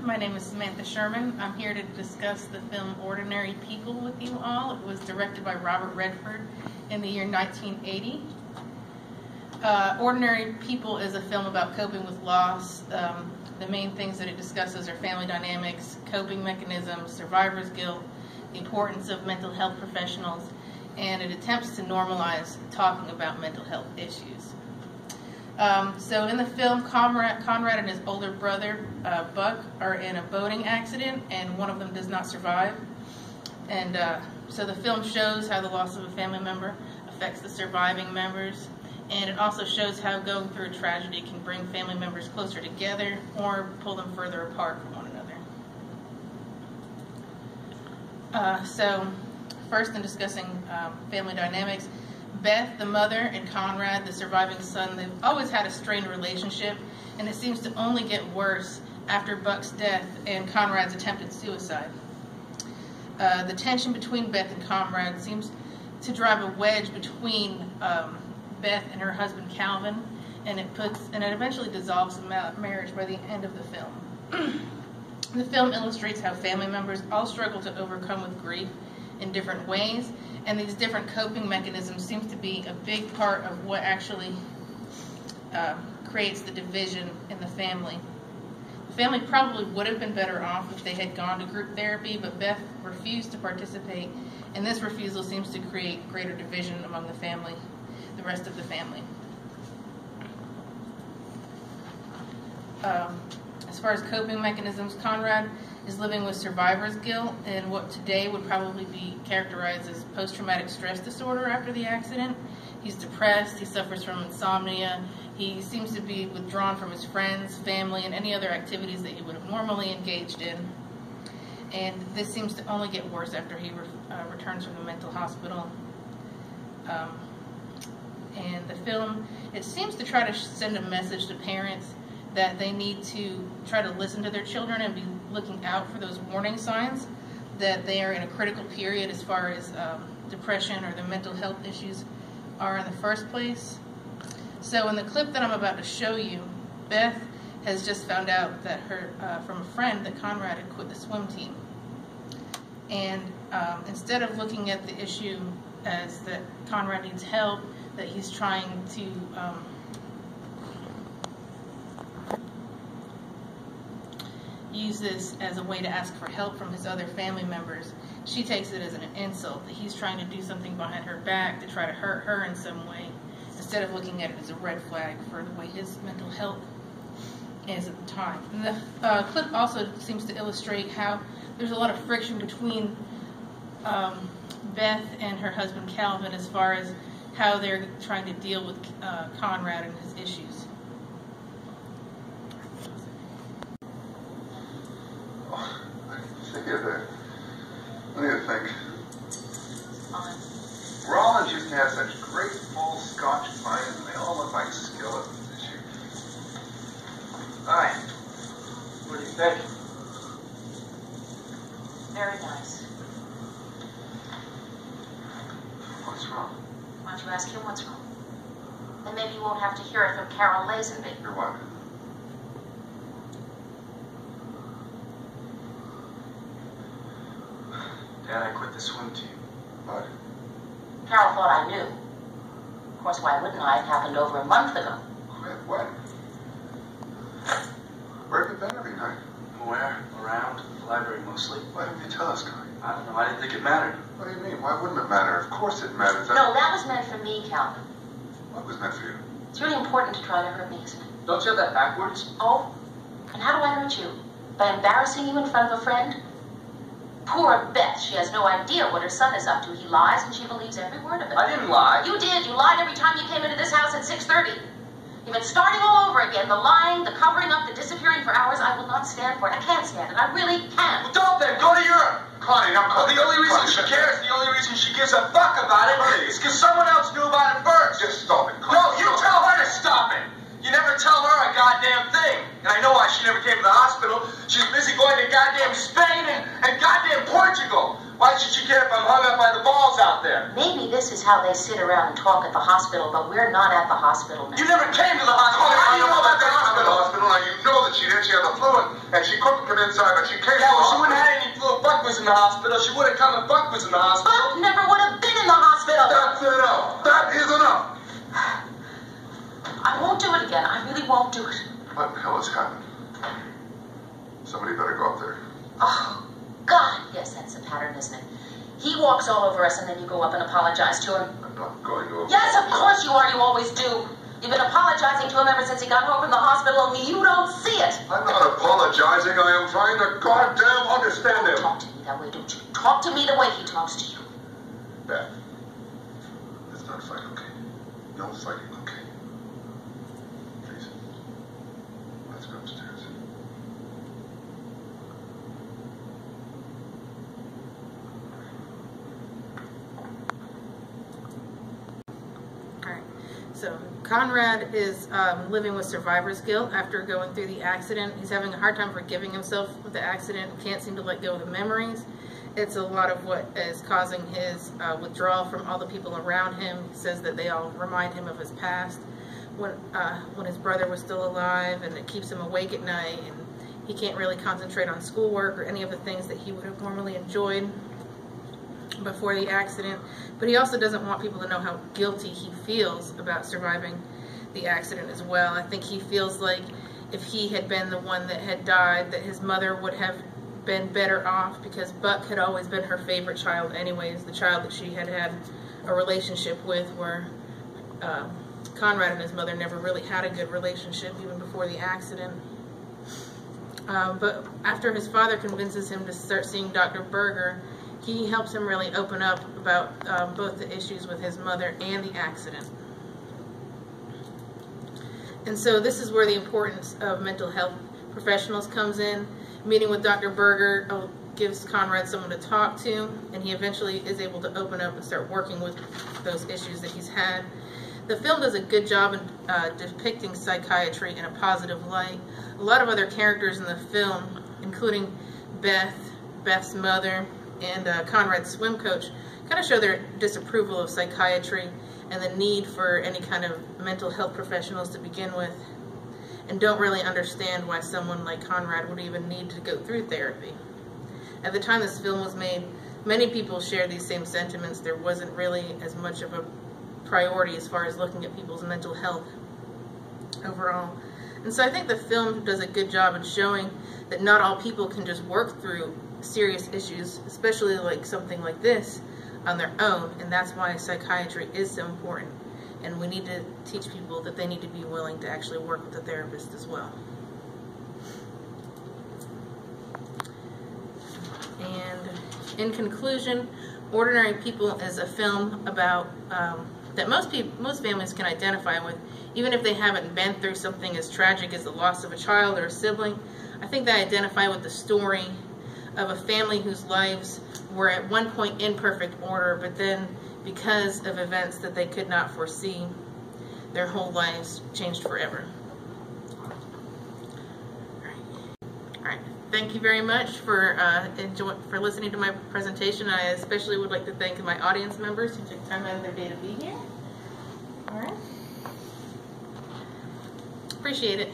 My name is Samantha Sherman. I'm here to discuss the film Ordinary People with you all. It was directed by Robert Redford in the year 1980. Ordinary People is a film about coping with loss. The main things that it discusses are family dynamics, coping mechanisms, survivor's guilt, the importance of mental health professionals, and it attempts to normalize talking about mental health issues. So in the film, Conrad and his older brother, Buck, are in a boating accident, and one of them does not survive. And so the film shows how the loss of a family member affects the surviving members, and it also shows how going through a tragedy can bring family members closer together or pull them further apart from one another. So first, in discussing family dynamics, Beth, the mother, and Conrad, the surviving son, they've always had a strained relationship, and it seems to only get worse after Buck's death and Conrad's attempted suicide. The tension between Beth and Conrad seems to drive a wedge between Beth and her husband Calvin, and it eventually dissolves the marriage by the end of the film. The film illustrates how family members all struggle to overcome with grief in different ways, and these different coping mechanisms seem to be a big part of what actually creates the division in the family. The family probably would have been better off if they had gone to group therapy, but Beth refused to participate, and this refusal seems to create greater division among the rest of the family. As far as coping mechanisms, Conrad is living with survivor's guilt and what today would probably be characterized as post-traumatic stress disorder after the accident. He's depressed, he suffers from insomnia, he seems to be withdrawn from his friends, family, and any other activities that he would have normally engaged in. And this seems to only get worse after he returns from the mental hospital. And the film, it seems to try to send a message to parents that they need to try to listen to their children and be looking out for those warning signs that they are in a critical period as far as depression or their mental health issues are in the first place. So in the clip that I'm about to show you, Beth has just found out that from a friend that Conrad had quit the swim team. And instead of looking at the issue as that Conrad needs help, that he's trying to use this as a way to ask for help from his other family members, she takes it as an insult, that he's trying to do something behind her back to try to hurt her in some way, instead of looking at it as a red flag for the way his mental health is at the time. And the clip also seems to illustrate how there's a lot of friction between Beth and her husband Calvin as far as how they're trying to deal with Conrad and his issues. What do you think? Rollins used to have such great full Scotch pints, and they all look like skeletons this year. Hi. What do you think? Very nice. What's wrong? Why don't you ask him what's wrong? And maybe you won't have to hear it from Carol Lazenby. Your what? Dad, I quit the swim team. What? Carol thought I knew. Of course, why wouldn't I? It happened over a month ago. Quit what? Where have you been every night? Where? Around? The library mostly. Why didn't you tell us, Connie? I don't know. I didn't think it mattered. What do you mean? Why wouldn't it matter? Of course it matters. No, that was meant for me, Calvin. What was meant for you? It's really important to try to hurt me, isn't it? Don't you have that backwards? Oh? And how do I hurt you? By embarrassing you in front of a friend? Poor Beth. She has no idea what her son is up to. He lies and she believes every word of it. I didn't lie. You did. You lied every time you came into this house at 6:30. You've been starting all over again. The lying, the covering up, the disappearing for hours. I will not stand for it. I can't stand it. I really can't. Well, don't then. Go to Europe. Connie, I'm Well, the only reason she cares, the only reason she gives a fuck about it is because someone else knew about it first. Just stop it, Connie. No, you tell her to stop it. You never tell her a goddamn thing. And I know why she never came to the hospital. She's busy going to goddamn Spain and goddamn Portugal. Why should she care if I'm hung up by the balls out there? Maybe this is how they sit around and talk at the hospital, but we're not at the hospital now. You never came to the hospital. How do you know about the hospital? Now you know that she had the flu and she couldn't come inside careful. Yeah, well, she wouldn't have had any little Buck was in the hospital. She would have come if Buck was in the hospital. Buck never would have been in the hospital. That's enough. That is enough. I won't do it again. I really won't do it. What the hell has happened? Somebody better go up there. Oh, God. Yes, that's the pattern, isn't it? He walks all over us and then you go up and apologize to him. I'm not going to. Yes, of course you are. You always do. You've been apologizing to him ever since he got home from the hospital, only you don't see it. I'm not apologizing. I am trying to goddamn understand him. Talk to me that way, don't you? Talk to me the way he talks to you. Beth, let's not fight, okay? No fighting, okay? Please. Let's go upstairs. Alright, so Conrad is living with survivor's guilt after going through the accident. He's having a hard time forgiving himself with the accident, can't seem to let go of the memories. It's a lot of what is causing his withdrawal from all the people around him. He says that they all remind him of his past, when his brother was still alive, and it keeps him awake at night, and he can't really concentrate on schoolwork or any of the things that he would have normally enjoyed before the accident. But he also doesn't want people to know how guilty he feels about surviving the accident as well. I think he feels like if he had been the one that had died, that his mother would have been better off, because Buck had always been her favorite child anyways, the child that she had had a relationship with, where Conrad and his mother never really had a good relationship even before the accident. But after his father convinces him to start seeing Dr. Berger, he helps him really open up about both the issues with his mother and the accident. And so this is where the importance of mental health professionals comes in. Meeting with Dr. Berger gives Conrad someone to talk to, and he eventually is able to open up and start working with those issues that he's had. The film does a good job in depicting psychiatry in a positive light. A lot of other characters in the film, including Beth's mother, and Conrad's swim coach, kind of show their disapproval of psychiatry and the need for any kind of mental health professionals to begin with, and don't really understand why someone like Conrad would even need to go through therapy. At the time this film was made, many people shared these same sentiments. There wasn't really as much of a priority as far as looking at people's mental health overall. And so I think the film does a good job in showing that not all people can just work through serious issues, especially like something like this, on their own, and that's why psychiatry is so important. And we need to teach people that they need to be willing to actually work with a therapist as well. And in conclusion, Ordinary People is a film about that most families can identify with, even if they haven't been through something as tragic as the loss of a child or a sibling. I think they identify with the story of a family whose lives were at one point in perfect order, but then because of events that they could not foresee, their whole lives changed forever. All right. Thank you very much for listening to my presentation. I especially would like to thank my audience members who took time out of their day to be here. All right. Appreciate it.